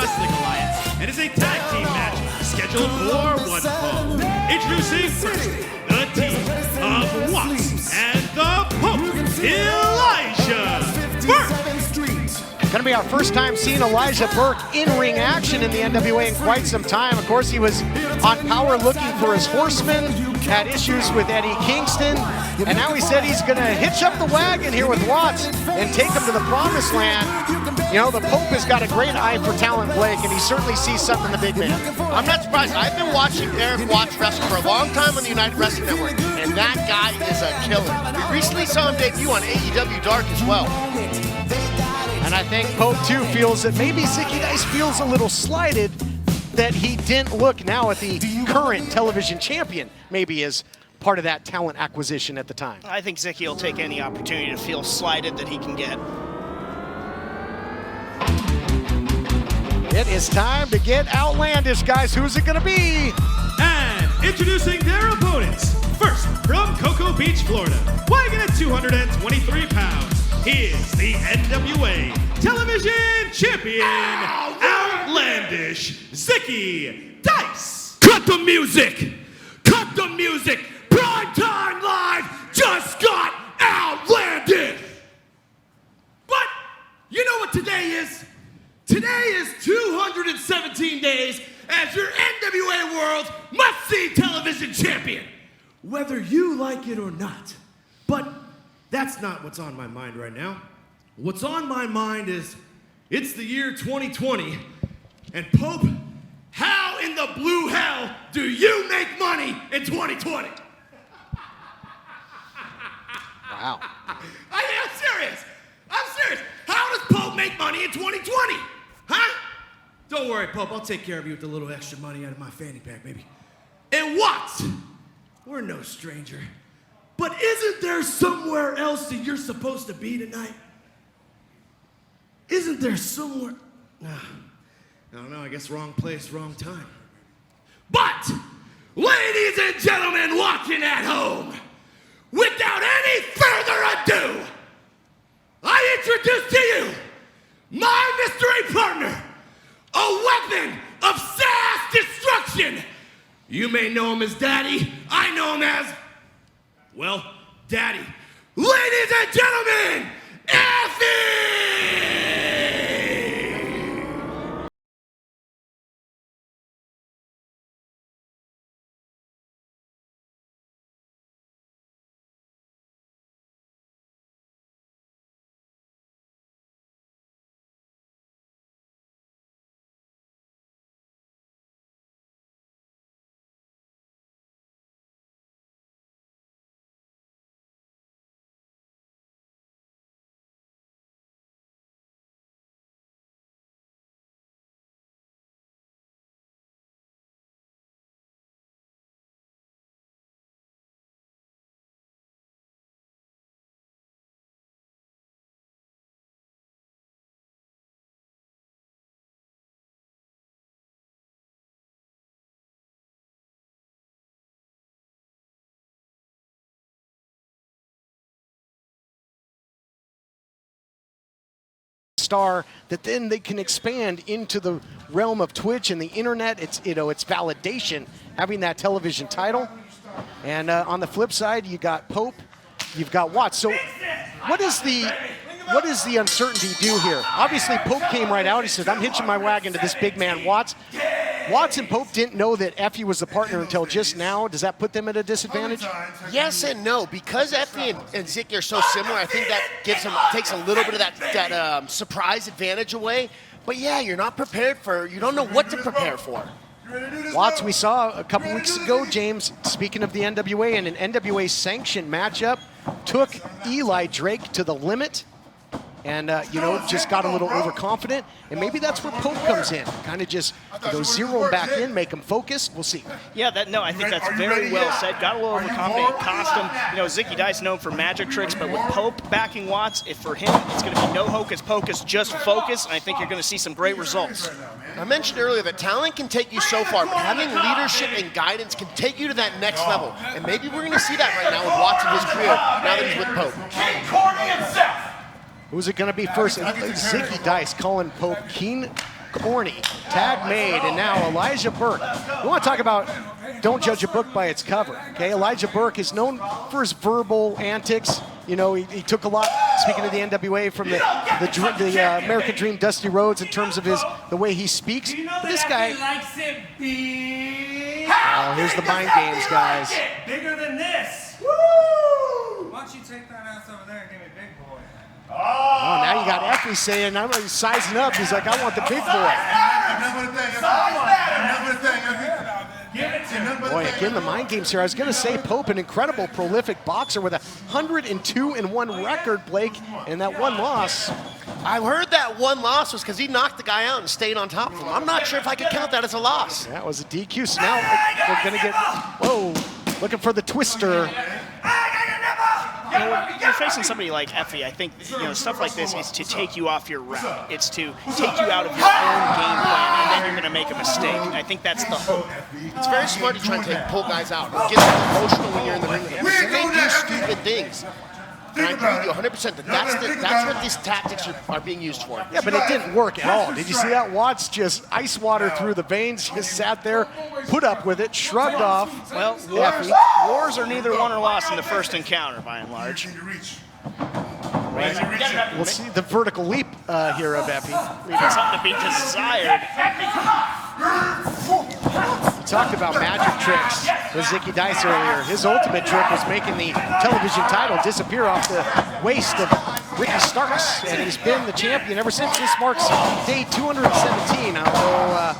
Wrestling Alliance and is a tag team match scheduled for one fall. Introducing first, the team of Watts and the Pope, Elijah Burke. Going to be our first time seeing Elijah Burke in ring action in the NWA in quite some time. Of course, he was on Power looking for his horsemen, had issues with Eddie Kingston, and now he said he's going to hitch up the wagon here with Watts and take him to the promised land. You know, the Pope has got a great eye for talent, Blake, and he certainly sees something in the big man. I'm not surprised. I've been watching Eric Watts wrestle for a long time on the United Wrestling Network, and that guy is a killer. We recently saw him debut on AEW Dark as well. And I think Pope, too, feels that maybe Zicky Dice feels a little slighted that he didn't look now at the current television champion, maybe as part of that talent acquisition at the time. I think Zicky will take any opportunity to feel slighted that he can get. It is time to get outlandish, guys. Who's it going to be? And introducing their opponents. First, from Cocoa Beach, Florida, weighing at 223 pounds. He is the NWA Television Champion, Outlandish Zicky Dice. Cut the music! Cut the music! Primetime Live just got outlandish! But you know what today is? Today is 217 days as your NWA World Must-See Television Champion. Whether you like it or not. But that's not what's on my mind right now. What's on my mind is, it's the year 2020, and Pope, how in the blue hell do you make money in 2020? Wow. I'm serious. I'm serious. How does Pope make money in 2020? Huh? Don't worry, Pope. I'll take care of you with a little extra money out of my fanny pack, baby. And what? We're no stranger. But isn't there somewhere else that you're supposed to be tonight? Isn't there somewhere? I don't know, I guess wrong place, wrong time. But, ladies and gentlemen watching at home, without any further ado, I introduce to you my mystery partner, a weapon of sass destruction. You may know him as Daddy, I know him as, well, Daddy. Ladies and gentlemen, Effie! Star that then they can expand into the realm of Twitch and the internet. It's, you know, it's validation having that television title. And on the flip side, you got Pope, you've got Watts. So what is the uncertainty do here? Obviously, Pope came right out. He said, I'm hitching my wagon to this big man, Watts. Watts and Pope didn't know that Effie was the partner until just now. Does that put them at a disadvantage? Yes and no. Because Effie and Zicky are so similar, I think that gives them, takes a little bit of that surprise advantage away. But yeah, you're not prepared for, you don't know what to prepare for. Watts, we saw a couple weeks ago, James, speaking of the NWA, in an NWA sanctioned matchup, took Eli Drake to the limit. And, you know, just got a little overconfident. And maybe that's where Pope comes in. Kind of just, you know, zero him back in, make him focused. We'll see. Yeah, I think that's very well said. Got a little overconfident, cost him. You know, Zicky Dice known for magic tricks, but with Pope backing Watts, if for him, it's going to be no hocus pocus, just focus. And I think you're going to see some great results. I mentioned earlier that talent can take you so far, but having leadership and guidance can take you to that next level. And maybe we're going to see that right now with Watts in his career, now that he's with Pope. Who's it going to be first? Zicky Dice calling Pope keen corny. Tag made, and now Elijah Burke. We want to talk about don't judge a book by its cover, okay? Elijah Burke is known for his verbal antics. You know, he took a lot, speaking of the NWA, from the American Dream, Dusty Rhodes, in terms of the way he speaks. But this guy, oh, here's the mind games, guys. Bigger than this. Woo! Why don't you take that ass over there and give me big boy? Oh, now you got Effie saying, I'm sizing up. He's like, I want the big boy. Boy, again, the mind games here. I was going to say Pope, an incredible, prolific boxer with a 102-1 record, Blake, and that one loss. I heard that one loss was because he knocked the guy out and stayed on top of him. I'm not sure if I could count that as a loss. That was a DQ. So now we're going to get, whoa, looking for the twister. You're facing somebody like Effie. I think stuff like this is to take you off your route. It's to take you out of your own game plan, and then you're going to make a mistake. I think that's the hope. It's very smart to try and pull guys out. It gets them emotional when you're in the ring with them. And they do stupid things. And I agree with you 100% that that's what these tactics are being used for. Yeah, but it didn't work at all. Did you see that? Watts just ice water through the veins, just sat there, put up with it, shrugged off. Well, wars are neither won or lost in the first encounter, by and large. We'll see the vertical leap here of Effie. Leaving something to be desired. We talked about magic tricks with Zicky Dice earlier. His ultimate trick was making the television title disappear off the waist of Ricky Starks, and he's been the champion ever since. This marks day 217, although I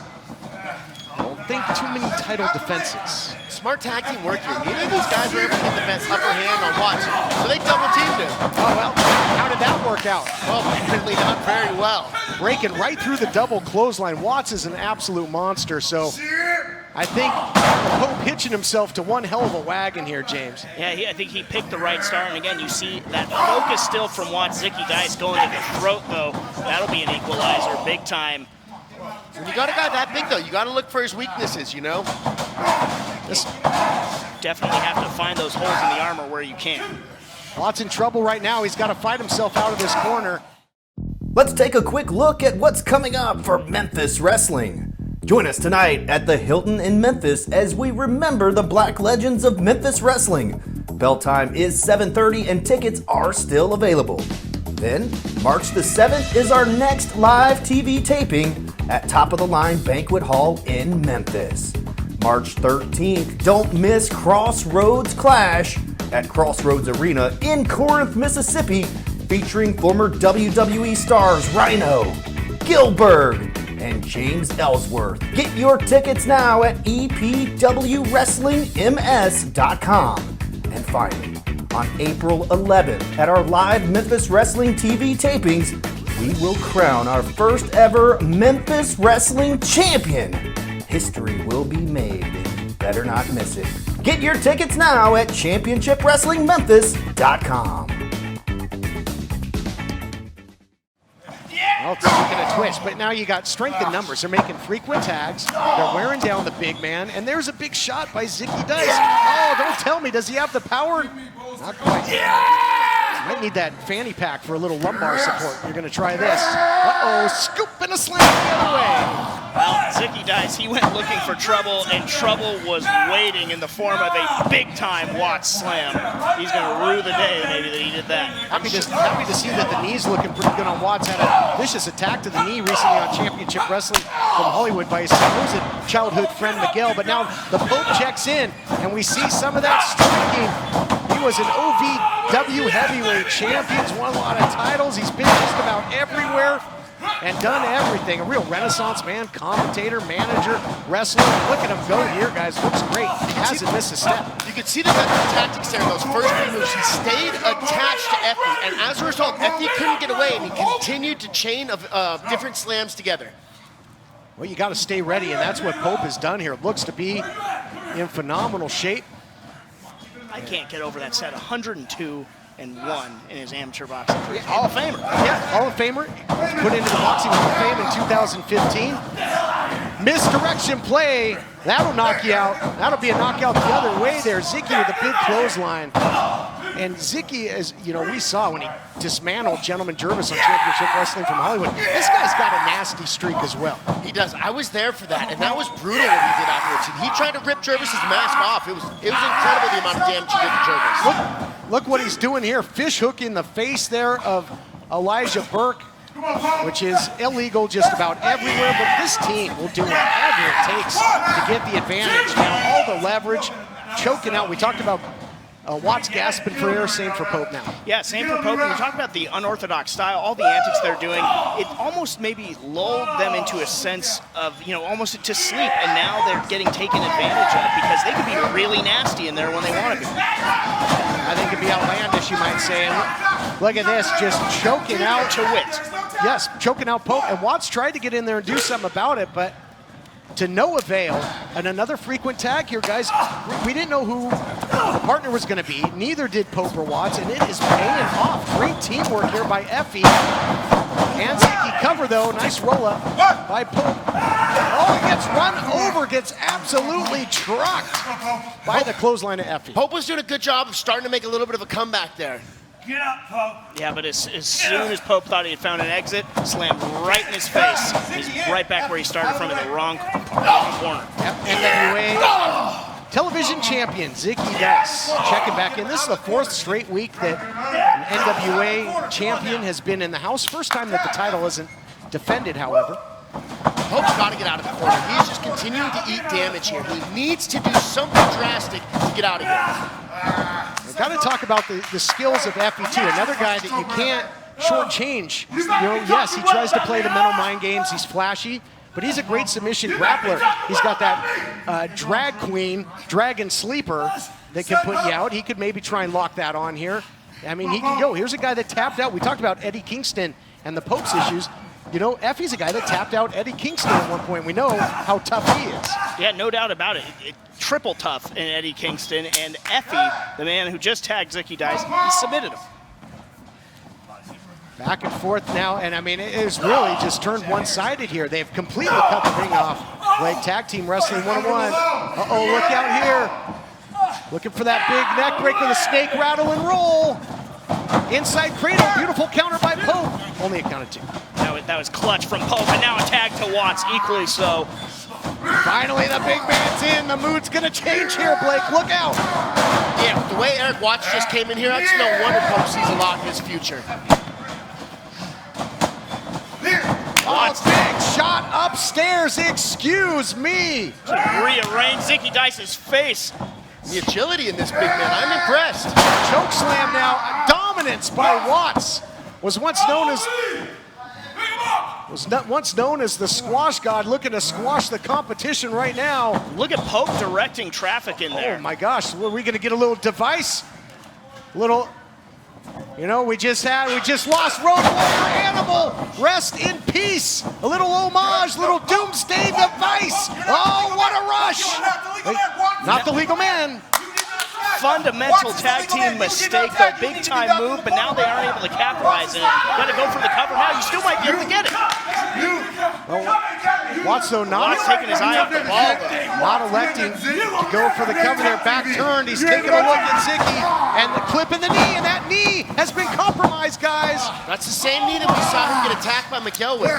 don't think too many title defenses. Smart tag team work here. Neither of these guys were able to get the best upper hand on Watts, so they double teamed him. Oh, well, how did that work out? Well, apparently not very well. Breaking right through the double clothesline. Watts is an absolute monster, so I think Pope hitching himself to one hell of a wagon here, James. Yeah, I think he picked the right start, and again, you see that focus still from Watts. Zicky Dice going to the throat, though. That'll be an equalizer, big time. When you got a guy that big, though, you got to look for his weaknesses, you know? Definitely have to find those holes in the armor where you can. Watts in trouble right now. He's got to fight himself out of this corner. Let's take a quick look at what's coming up for Memphis Wrestling. Join us tonight at the Hilton in Memphis as we remember the black legends of Memphis Wrestling. Bell time is 7:30 and tickets are still available. Then, March the 7th is our next live TV taping at Top of the Line Banquet Hall in Memphis. March 13th, don't miss Crossroads Clash at Crossroads Arena in Corinth, Mississippi, featuring former WWE stars Rhino, Gilbert, and James Ellsworth. Get your tickets now at epwrestlingms.com. And finally, on April 11th, at our live Memphis Wrestling TV tapings, we will crown our first ever Memphis Wrestling Champion. History will be made, and you better not miss it. Get your tickets now at championshipwrestlingmemphis.com. Well, it's taking a twist, but now you got strength in numbers. They're making frequent tags. They're wearing down the big man, and there's a big shot by Zicky Dice. Oh, don't tell me. Does he have the power? Not quite. Might need that fanny pack for a little lumbar support. You're going to try this. Uh-oh, scoop and a slam the other way. Well, Zicky Dice, he went looking for trouble, and trouble was waiting in the form of a big-time Watts slam. He's going to rue the day maybe that he did that. Happy to see that the knee's looking pretty good on Watts. Had a vicious attack to the knee recently on Championship Wrestling from Hollywood by his supposed childhood friend Miguel. But now the Pope checks in, and we see some of that striking. He was an OVW heavyweight champion, won a lot of titles. He's been just about everywhere and done everything. A real renaissance man, commentator, manager, wrestler. Look at him go here, guys. Looks great. Hasn't missed a step. You could see the tactics there in those first few moves. He stayed attached to Effie, and as a result, Effie couldn't get away, and he continued to chain of different slams together. Well, you got to stay ready, and that's what Pope has done here. Looks to be in phenomenal shape. I can't get over that set. 102-1 in his amateur boxing career. Hall of Famer. Yeah, Hall of Famer. Put into the Boxing Hall of Fame in 2015. Misdirection play. That'll knock you out. That'll be a knockout the other way there. Zicky with a big clothesline. And Zicky, as you know, we saw when he dismantled Gentleman Jervis on Championship Wrestling from Hollywood. This guy's got a nasty streak as well. He does. I was there for that, and that was brutal what he did afterwards. And he tried to rip Jervis's mask off. It was incredible the amount of damage he did to Jervis. Look what he's doing here. Fish hook in the face there of Elijah Burke, which is illegal just about everywhere, but this team will do whatever it takes to get the advantage. Now, all the leverage, choking out. We talked about Watts gasping for air, same for Pope now. Yeah, same for Pope. When we talk about the unorthodox style, all the antics they're doing, it almost maybe lulled them into a sense of, you know, almost to sleep, and now they're getting taken advantage of because they can be really nasty in there when they want to be. I think it'd be outlandish, you might say. And look at this, just choking out. To wit. Yes, choking out Pope. And Watts tried to get in there and do something about it, but to no avail. And another frequent tag here, guys. We didn't know who the partner was going to be. Neither did Pope or Watts, and it is paying off. Great teamwork here by Effie. And Zicky cover, though. Nice roll-up by Pope. Oh, he gets run over, gets absolutely trucked by the clothesline of Effie. Pope was doing a good job of starting to make a little bit of a comeback there. Get up, Pope. Yeah, but as soon as Pope thought he had found an exit, slammed right in his face. He's right back where he started from in the wrong corner. Yep, NWA television champion Zicky Dice checking back in. This is the 4th straight week that an NWA champion has been in the house. First time that the title isn't defended, however. Pope's got to get out of the corner. He's just continuing to eat damage here. He needs to do something drastic to get out of here. We've got to talk about the skills of Effie, too. Another guy that you can't shortchange. You know, yes, he tries to play the mental mind games. He's flashy, but he's a great submission grappler. He's got that drag queen, dragon sleeper that can put you out. He could maybe try and lock that on here. I mean, he can go. Here's a guy that tapped out. We talked about Eddie Kingston and the Pope's issues. You know, Effie's a guy that tapped out Eddie Kingston at one point. We know how tough he is. Yeah, no doubt about it. Triple tough in Eddie Kingston, and Effie, the man who just tagged Zicky Dice, he submitted him. Back and forth now, and I mean, it is really just turned one-sided here. They've completely cut the ring off. Like Tag Team Wrestling 101. Uh-oh, look out here. Looking for that big neck break with a snake rattle and roll. Inside cradle, beautiful counter by Pope. Only a count of 2. That was clutch from Pope, and now a tag to Watts, equally so. Finally, the big man's in. The mood's going to change here, Blake. Look out. Yeah, with the way Eric Watts just came in here, that's no wonder Pope sees a lot in his future. Watts, big shot upstairs. Excuse me. Rearrange Zicky Dice's face. The agility in this big man, I'm impressed. Choke slam now. Dominance by Watts. Was once known as the squash god, looking to squash the competition right now. Look at Pope directing traffic in there. Oh my gosh, are we gonna get a little device? You know, we just lost Road Warrior Animal. Rest in peace. A little homage, little doomsday device. Oh, what a rush. Not the legal man. Fundamental tag team mistake, though. Big time move, but now they aren't able to capitalize on it. Got to go for the cover now. You still might be able to get it. Watts, though, Watts taking his eye off the ball, though. Not electing to go for the cover there. Back turned. He's taking a look at Zicky. And the clip in the knee, and that knee has been compromised, guys. That's the same knee that we saw him get attacked by Miguel with.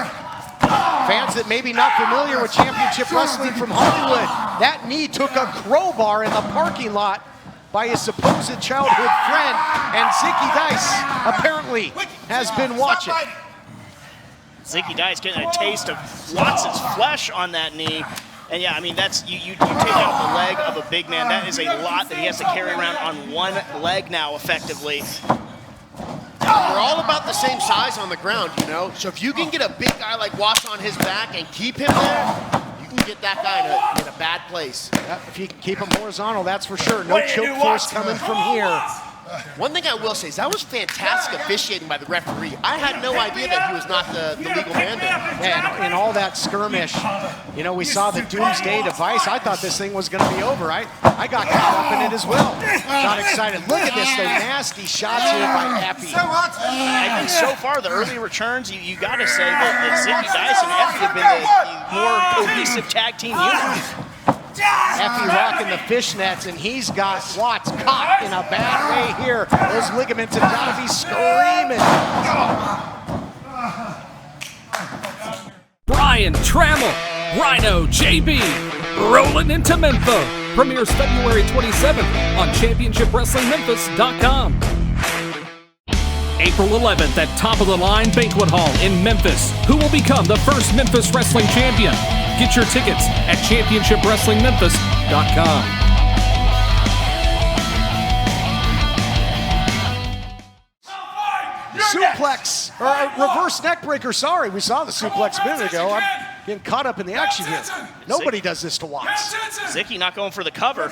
Fans that may be not familiar with Championship Wrestling from Hollywood, that knee took a crowbar in the parking lot by his supposed childhood friend, and Zicky Dice apparently has been watching. Zicky Dice getting a taste of Watts' flesh on that knee. And yeah, I mean, that's you take out the leg of a big man. That is a lot that he has to carry around on one leg now, effectively. We're all about the same size on the ground, you know? So if you can get a big guy like Watts on his back and keep him there, you can get that guy in a bad place. Yeah, if you can keep him horizontal, that's for sure. No choke force coming from here. One thing I will say is that was fantastic officiating by the referee. I had no idea that he was not the legal man there. Yeah, in all that skirmish, you know, we saw the doomsday device. I thought this thing was going to be over. I got caught up in it as well. Got excited. Look at this, though. Nasty shots here by Effie. I think so far, the early returns, you got to say that Zicky Dice and Effie have been the more cohesive tag team unit. Effie rocking the fishnets, and he's got Watts caught in a bad way here. Those ligaments have got to be screaming. Brian Trammell, Rhino JB, rolling into Memphis. Premieres February 27th on ChampionshipWrestlingMemphis.com. April 11th at Top of the Line Banquet Hall in Memphis. Who will become the first Memphis Wrestling Champion? Get your tickets at ChampionshipWrestlingMemphis.com. Suplex, or a reverse neck breaker, sorry. We saw the suplex a minute ago. I'm getting caught up in the action here. Nobody does this to Watts. Zicky not going for the cover.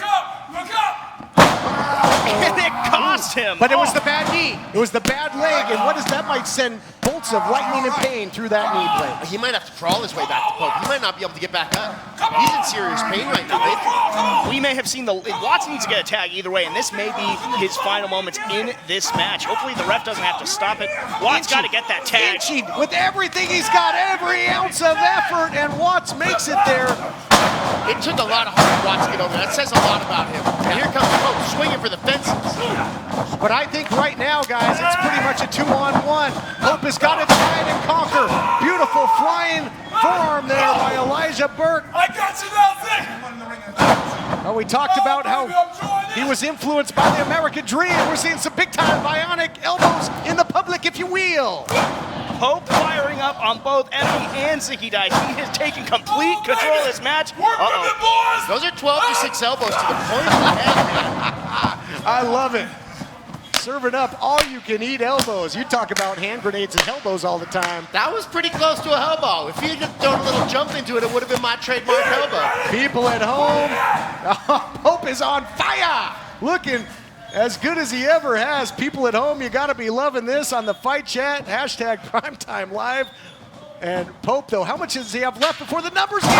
And it cost him. But it was the bad knee. It was the bad leg, and what is that? Might send bolts of lightning and pain through that knee blade. He might have to crawl his way back to Pope. He might not be able to get back up. He's in serious pain right now. We may have seen Watts needs to get a tag either way, and this may be his final moments in this match. Hopefully the ref doesn't have to stop it. Watts got to get that tag. Inching with everything, he's got every ounce of effort, and Watts makes it there. It took a lot of hard Watts to get over. That says a lot about him. And here comes Pope swinging for the fences. But I think right now, guys, it's pretty much a 2-on-1. Pope has got to try and conquer. Beautiful flying forearm there by Elijah Burke. I got you now, Zick! Well, we talked about how he was influenced by the American Dream. We're seeing some big-time bionic elbows in the public, if you will. Pope firing up on both Effie and Zicky Dice. He has taken complete control of this match. Uh-oh. Those are 12-6 elbows to the point of the head, man. I love it. Serving up all-you-can-eat elbows. You talk about hand grenades and elbows all the time. That was pretty close to a elbow. If he had thrown a little jump into it, it would have been my trademark elbow. People at home, Pope is on fire. Looking as good as he ever has. People at home, you got to be loving this on the Fight Chat, #PrimetimeLive. And Pope, though, how much does he have left before the numbers game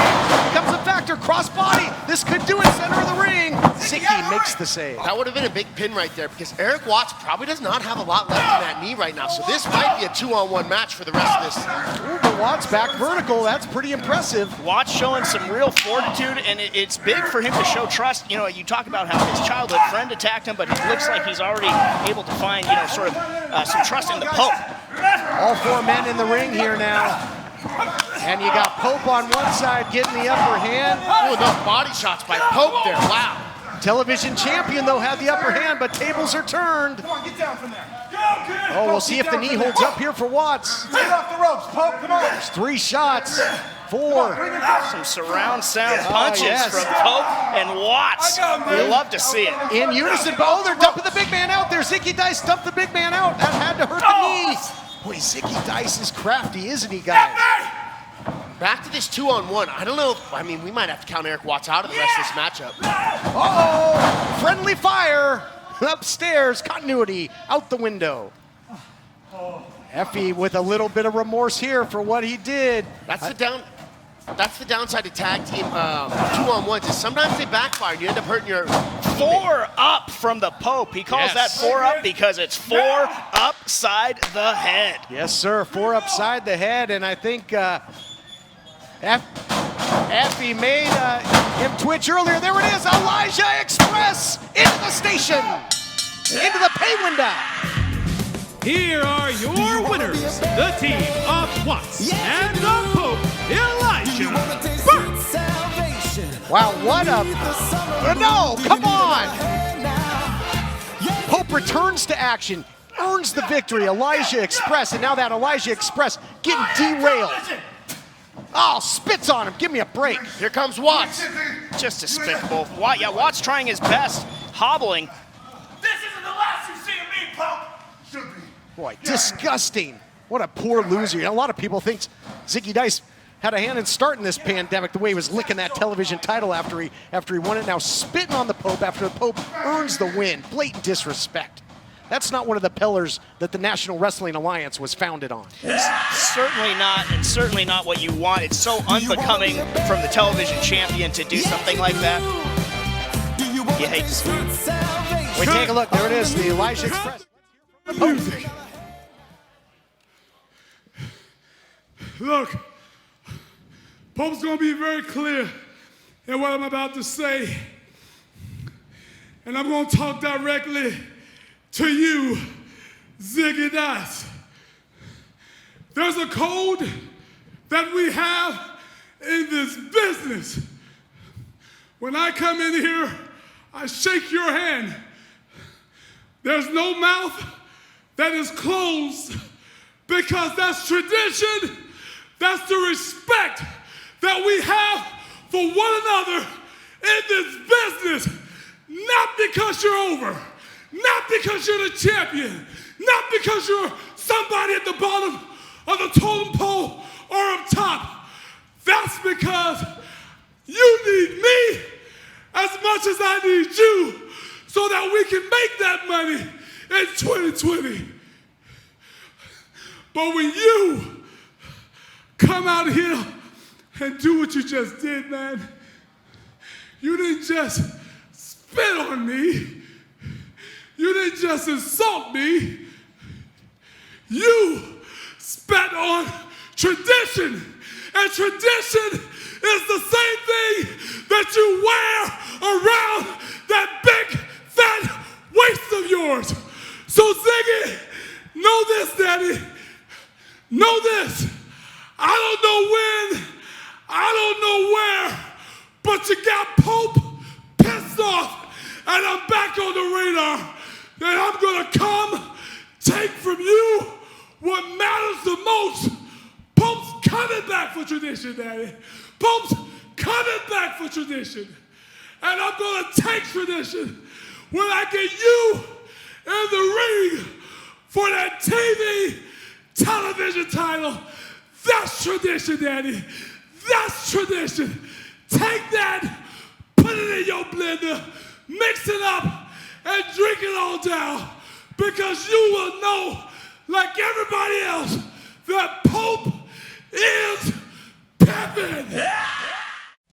becomes a factor? Crossbody, this could do it, center of the ring. Zicky makes the save. That would have been a big pin right there because Eric Watts probably does not have a lot left in that knee right now. So this might be a 2-on-1 match for the rest of this. Ooh, but Watts back vertical, that's pretty impressive. Watts showing some real fortitude, and it's big for him to show trust. You know, you talk about how his childhood friend attacked him, but it looks like he's already able to find, you know, sort of some trust in the Pope. All four men in the ring here now. And you got Pope on one side getting the upper hand. Oh, those body shots by Pope there, wow. Television champion, though, had the upper hand, but tables are turned. Come on, get down from there. Oh, we'll see if the knee holds up here for Watts. Get off the ropes, Pope, come on. There's 3 shots, 4. Some surround sound punches yes. from Pope and Watts. We love to see it. In unison, oh, they're dumping the big man out there. Zicky Dice dumped the big man out. That had to hurt the knee. Boy, Zicky Dice is crafty, isn't he, guys? Back to this 2-on-1. I don't know if, I mean, we might have to count Eric Watts out of the rest of this matchup. Uh-oh, friendly fire upstairs. Continuity out the window. Effie with a little bit of remorse here for what he did. That's the downside to tag team 2-on-1s is sometimes they backfire and you end up hurting your 4 up from the Pope. He calls that 4 up because it's 4 upside the head. Yes, sir. 4 upside the head, and I think Effie made him twitch earlier. There it is, Elijah Express into the station, into the pay window. Here are your winners, the team of Watts and the Pope, Elijah Burke. Wow, what a... No, come on! Pope returns to action, earns the victory, Elijah Express, and now that Elijah Express getting derailed. Oh, spits on him, give me a break. Here comes Watts. Just despicable. Watts trying his best, hobbling. This isn't the last you see of me, Pope. Should be. Boy, disgusting. What a poor loser. You know, a lot of people think Zicky Dice had a hand in starting this pandemic, the way he was licking that television title after he won it. Now spitting on the Pope after the Pope earns the win. Blatant disrespect. That's not one of the pillars that the National Wrestling Alliance was founded on. Certainly not, and certainly not what you want. It's so unbecoming from the television champion to do something like that. You hate to see it. Wait, take a look. There it is, the Elijah Express. Music. Look, Pope's gonna be very clear in what I'm about to say. And I'm going to talk directly to you, Zicky Dice. There's a code that we have in this business. When I come in here, I shake your hand. There's no mouth that is closed because that's tradition, that's the respect that we have for one another in this business. Not because you're over, not because you're the champion, not because you're somebody at the bottom of the totem pole or up top. That's because you need me as much as I need you so that we can make that money in 2020. But when you come out here and do what you just did, man, you didn't just spit on me. You didn't just insult me. You spat on tradition. And tradition is the same thing that you wear around that big, fat waist of yours. So Ziggy, know this, Daddy. Know this. I don't know when, I don't know where, but you got Pope pissed off, and I'm back on the radar. And I'm gonna come take from you what matters the most. Pope's coming back for tradition, Daddy. Pope's coming back for tradition. And I'm gonna take tradition when I get you in the ring for that television title. That's tradition, Daddy. That's tradition. Take that, put it in your blender, mix it up, and drink it all down. Because you will know, like everybody else,